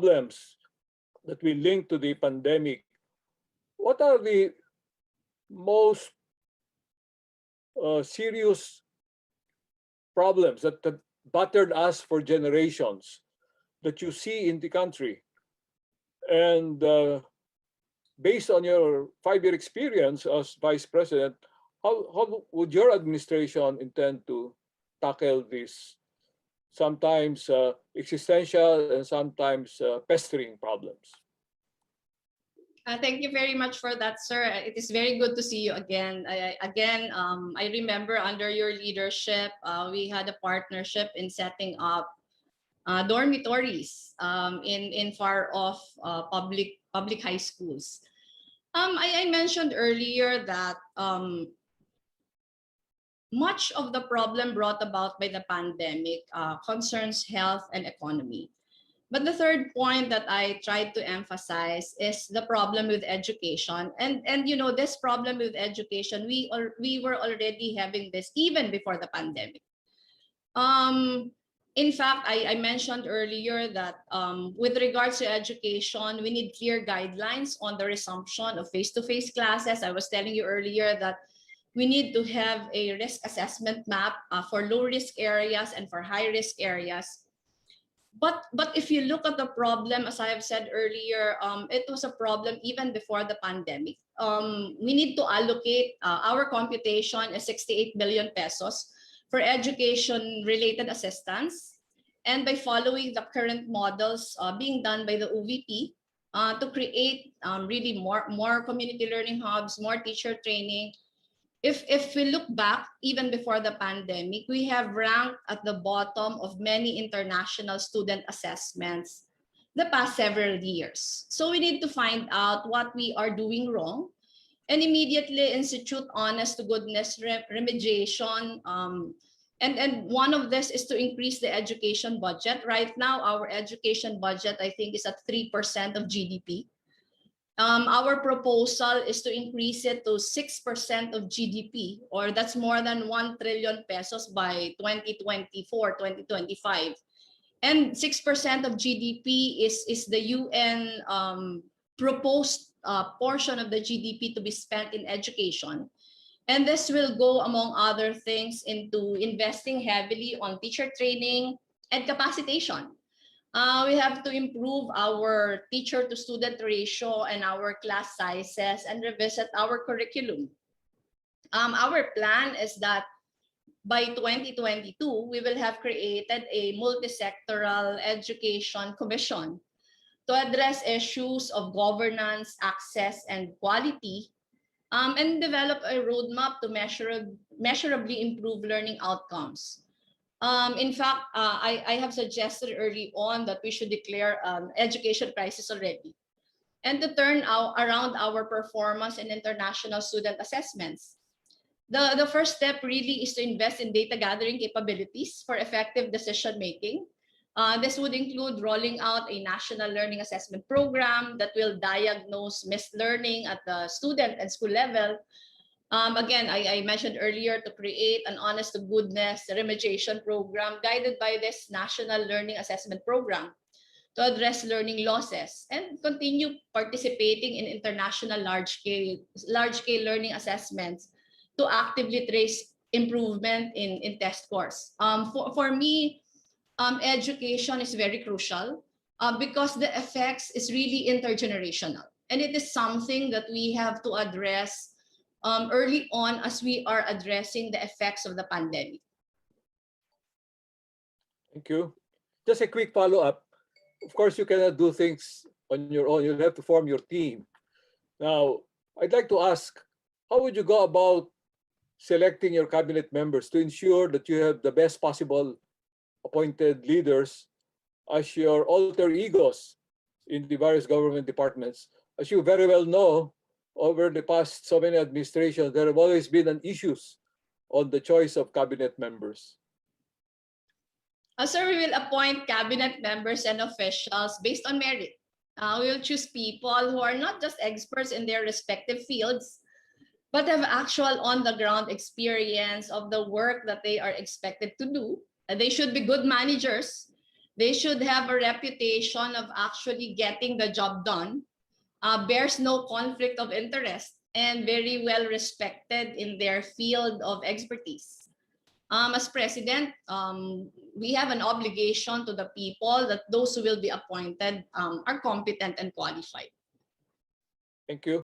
problems that we link to the pandemic, what are the most serious problems that battered us for generations that you see in the country? And based on your 5-year experience as Vice President, how would your administration intend to tackle these sometimes existential and sometimes pestering problems? Thank you very much for that, sir. It is very good to see you again. I remember under your leadership, we had a partnership in setting up dormitories in far off public high schools. I mentioned earlier that much of the problem brought about by the pandemic concerns health and economy. But the third point that I tried to emphasize is the problem with education. And you know, this problem with education, we were already having this even before the pandemic. In fact, I mentioned earlier that with regards to education, we need clear guidelines on the resumption of face-to-face classes. I was telling you earlier that we need to have a risk assessment map for low-risk areas and for high-risk areas. But if you look at the problem, as I have said earlier, it was a problem even before the pandemic. We need to allocate our computation is 68 billion pesos for education-related assistance, and by following the current models being done by the OVP to create really more community learning hubs, more teacher training. If we look back, even before the pandemic, we have ranked at the bottom of many international student assessments the past several years. So we need to find out what we are doing wrong and immediately institute honest to goodness remediation. And one of this is to increase the education budget. Right now, our education budget, I think, is at 3% of GDP. Our proposal is to increase it to 6% of GDP, or that's more than 1 trillion pesos by 2024, 2025. And 6% of GDP is the UN proposed portion of the GDP to be spent in education. And this will go, among other things, into investing heavily on teacher training and capacitation. We have to improve our teacher-to-student ratio and our class sizes and revisit our curriculum. Our plan is that by 2022, we will have created a multi-sectoral education commission to address issues of governance, access, and quality, and develop a roadmap to measurably improve learning outcomes. In fact, I have suggested early on that we should declare education crisis already, and to turn around our performance in international student assessments. The first step really is to invest in data gathering capabilities for effective decision making. This would include rolling out a national learning assessment program that will diagnose missed learning at the student and school level. Again, I mentioned earlier to create an honest to goodness remediation program guided by this national learning assessment program to address learning losses and continue participating in international large-scale learning assessments to actively trace improvement in test scores. For me, education is very crucial because the effects is really intergenerational, and it is something that we have to address early on as we are addressing the effects of the pandemic. Thank you. Just a quick follow-up. Of course, you cannot do things on your own. You'll have to form your team. Now, I'd like to ask, how would you go about selecting your cabinet members to ensure that you have the best possible appointed leaders as your alter egos in the various government departments? As you very well know, over the past so many administrations, there have always been an issues on the choice of cabinet members. Sir, we will appoint cabinet members and officials based on merit. We will choose people who are not just experts in their respective fields, but have actual on-the-ground experience of the work that they are expected to do. They should be good managers. They should have a reputation of actually getting the job done, bears no conflict of interest, and very well respected in their field of expertise. As president, we have an obligation to the people that those who will be appointed are competent and qualified. Thank you.